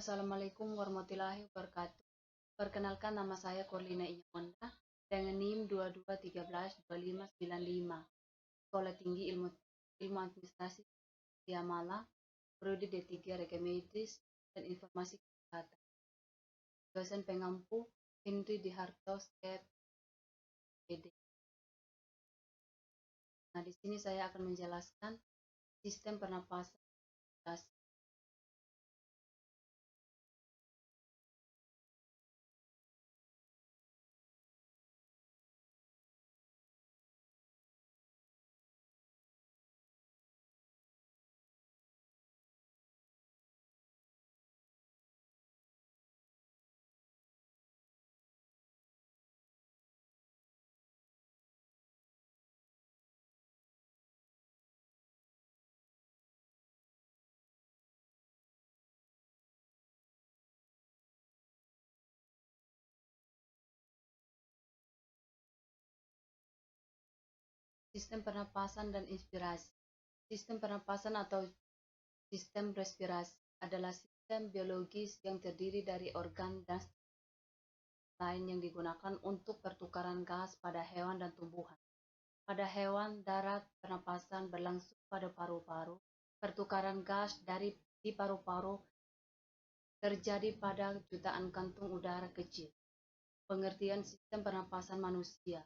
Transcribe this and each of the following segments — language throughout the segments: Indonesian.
Assalamualaikum warahmatullahi wabarakatuh. Perkenalkan, nama saya Corlina Inyamonda dengan NIM 22132595. Sekolah Tinggi Ilmu Administrasi Tiamala, Prodi D3 Rekemedis dan Informasi Kesehatan. Dosen pengampu Henry Diharto Skep PD. Nah, di sini saya akan menjelaskan sistem pernapasan. Sistem pernapasan dan inspirasi. Sistem pernapasan atau sistem respirasi adalah sistem biologis yang terdiri dari organ dan lain yang digunakan untuk pertukaran gas pada hewan dan tumbuhan. Pada hewan darat, pernapasan berlangsung pada paru-paru. Pertukaran gas di paru-paru terjadi pada jutaan kantung udara kecil. Pengertian sistem pernapasan manusia.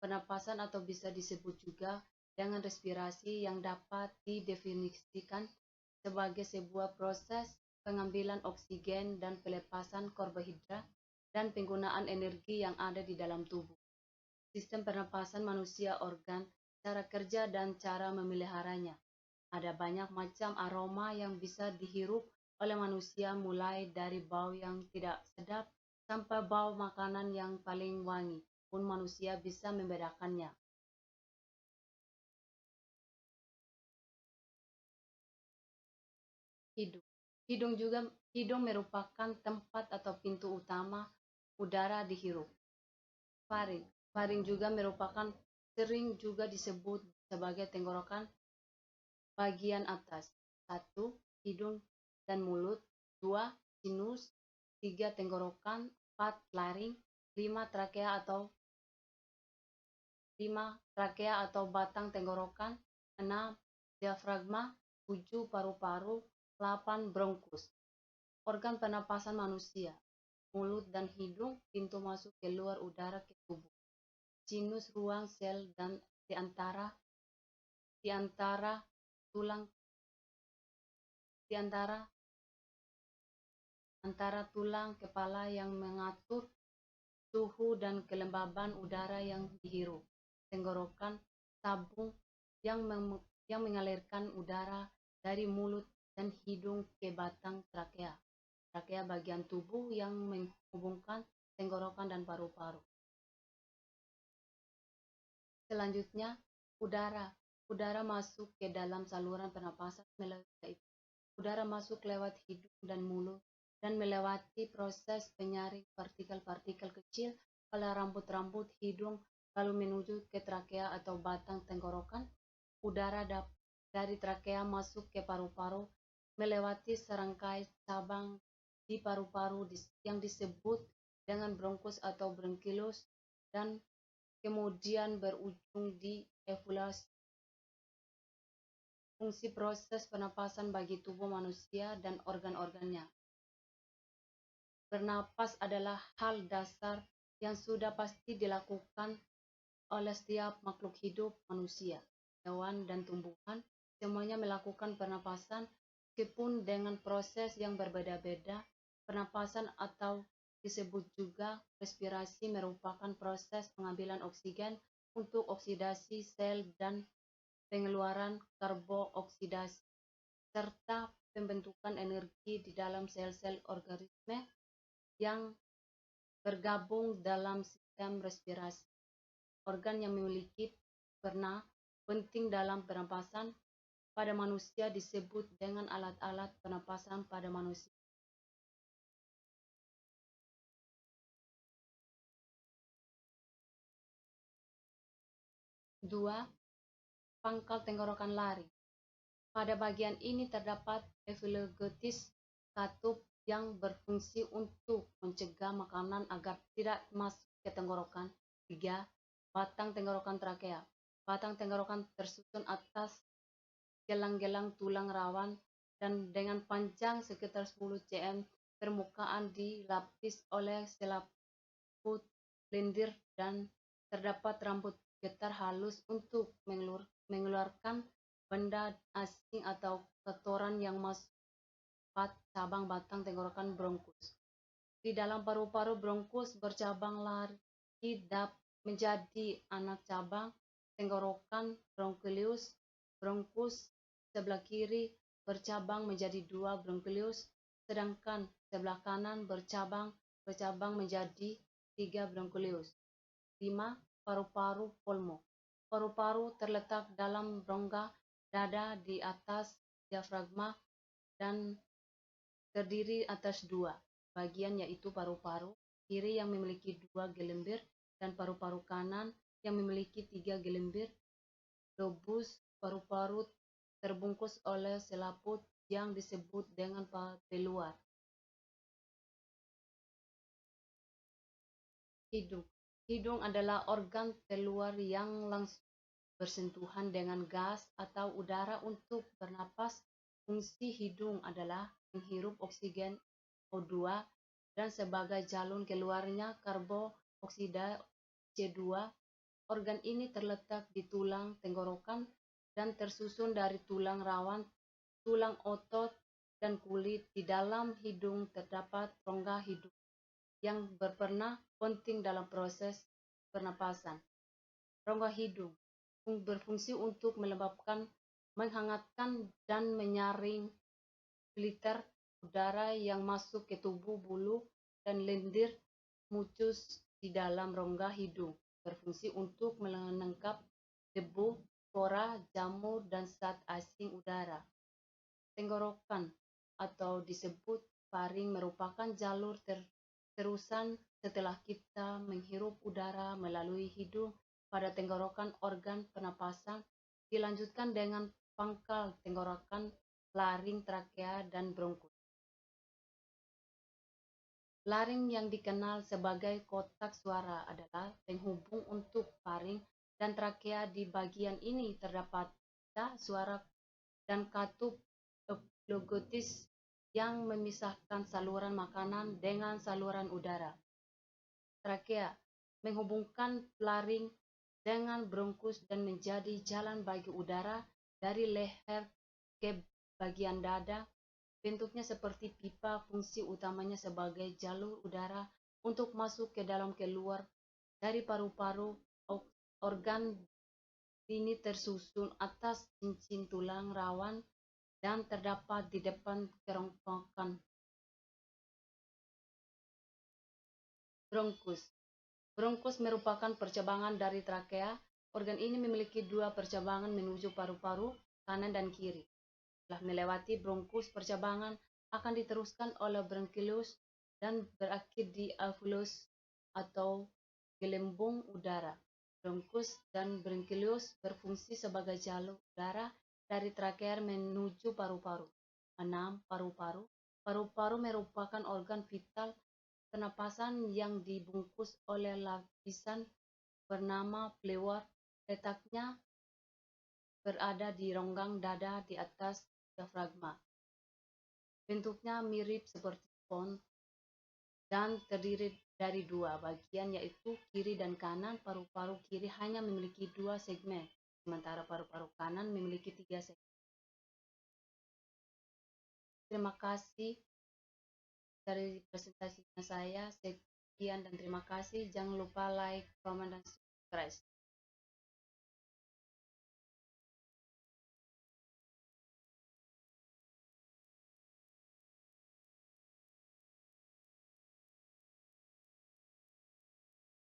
Pernapasan atau bisa disebut juga dengan respirasi yang dapat didefinisikan sebagai sebuah proses pengambilan oksigen dan pelepasan karbohidrat dan penggunaan energi yang ada di dalam tubuh. Sistem pernapasan manusia, organ, cara kerja, dan cara memeliharanya. Ada banyak macam aroma yang bisa dihirup oleh manusia, mulai dari bau yang tidak sedap sampai bau makanan yang paling wangi, pun manusia bisa membedakannya. Hidung. Hidung merupakan tempat atau pintu utama udara dihirup. Faring. Faring juga merupakan sering juga disebut sebagai tenggorokan bagian atas. 1. Hidung dan mulut. 2. Sinus. 3. Tenggorokan. 4. Laring. 5. Trakea atau batang tenggorokan. 6. Diafragma. 7. Paru-paru. 8. Bronkus. Organ pernapasan manusia. Mulut dan hidung, pintu masuk keluar udara ke tubuh. Sinus, ruang sel dan di antara tulang kepala yang mengatur suhu dan kelembaban udara yang dihirup. Tenggorokan, tabung yang mengalirkan udara dari mulut dan hidung ke batang trakea. Trakea bagian tubuh yang menghubungkan tenggorokan dan paru-paru. Selanjutnya, udara. Udara masuk ke dalam saluran pernapasan melalui udara masuk lewat hidung dan mulut dan melewati proses penyaring partikel-partikel kecil pada rambut-rambut hidung lalu menuju ke trakea atau batang tenggorokan. Udara dari trakea masuk ke paru-paru melewati serangkai cabang di paru-paru yang disebut dengan bronkus atau bronchilus dan kemudian berujung di evaluasi. Fungsi proses pernapasan bagi tubuh manusia dan organ-organnya. Bernapas adalah hal dasar yang sudah pasti dilakukan oleh setiap makhluk hidup, manusia, hewan, dan tumbuhan. Semuanya melakukan pernapasan meskipun dengan proses yang berbeda-beda. Pernapasan atau disebut juga respirasi merupakan proses pengambilan oksigen untuk oksidasi sel dan pengeluaran karboksidasi serta pembentukan energi di dalam sel-sel organisme yang bergabung dalam sistem respirasi. Organ yang memiliki peran penting dalam pernapasan pada manusia disebut dengan alat-alat pernapasan pada manusia. 2. Pangkal tenggorokan laring. Pada bagian ini terdapat epiglottis, katup, yang berfungsi untuk mencegah makanan agar tidak masuk ke tenggorokan. 3. Batang tenggorokan trakea. Batang tenggorokan tersusun atas gelang-gelang tulang rawan dan dengan panjang sekitar 10 cm, permukaan dilapis oleh selaput lendir dan terdapat rambut getar halus untuk mengeluarkan benda asing atau kotoran yang masuk cabang batang tenggorokan bronkus. Di dalam paru-paru bronkus bercabang lagi menjadi anak cabang tenggorokan bronchioles. Bronkus sebelah kiri bercabang menjadi 2 bronchioles, sedangkan sebelah kanan bercabang menjadi 3 bronchioles. 5. Paru-paru pulmo. Paru-paru terletak dalam rongga dada di atas diafragma dan terdiri atas 2 bagian, yaitu paru-paru kiri yang memiliki 2 gelembir dan paru-paru kanan yang memiliki 3 gelembir. Lobus paru-paru terbungkus oleh selaput yang disebut dengan peluar. Hidung. Hidung adalah organ peluar yang langsung bersentuhan dengan gas atau udara untuk bernapas. Fungsi hidung adalah menghirup oksigen O2 dan sebagai jalur keluarnya karbooksida C2. Organ ini terletak di tulang tenggorokan dan tersusun dari tulang rawan, tulang otot, dan kulit. Di dalam hidung terdapat rongga hidung yang berperan penting dalam proses pernapasan. Rongga hidung berfungsi untuk melembabkan, menghangatkan, dan menyaring filter udara yang masuk ke tubuh. Bulu dan lendir mucus di dalam rongga hidung berfungsi untuk menangkap debu, spora, jamur, dan zat asing udara. Tenggorokan atau disebut faring merupakan jalur terusan setelah kita menghirup udara melalui hidung pada tenggorokan. Organ pernapasan dilanjutkan dengan pangkal tenggorokan, laring, trakea, dan bronkus. Laring yang dikenal sebagai kotak suara adalah penghubung untuk faring dan trakea. Di bagian ini terdapat suara dan katup epiglottis yang memisahkan saluran makanan dengan saluran udara. Trakea menghubungkan laring dengan bronkus dan menjadi jalan bagi udara dari leher ke bagian dada. Bentuknya seperti pipa, fungsi utamanya sebagai jalur udara untuk masuk ke dalam keluar dari paru-paru. Organ ini tersusun atas cincin tulang rawan dan terdapat di depan kerongkongan. Bronkus. Bronkus merupakan percabangan dari trakea. Organ ini memiliki 2 percabangan menuju paru-paru kanan dan kiri. Setelah melewati bronkus, percabangan akan diteruskan oleh bronchioles dan berakhir di alveolus atau gelembung udara. Bronkus dan bronchioles berfungsi sebagai jalur udara dari trakea menuju paru-paru. 6. Paru-paru. Paru-paru merupakan organ vital pernapasan yang dibungkus oleh lapisan bernama pleura. Letaknya berada di ronggang dada di atas diafragma. Bentuknya mirip seperti spons dan terdiri dari 2 bagian, yaitu kiri dan kanan. Paru-paru kiri hanya memiliki 2 segmen, sementara paru-paru kanan memiliki 3 segmen. Terima kasih dari presentasinya saya. Sekian dan terima kasih. Jangan lupa like, comment, dan subscribe.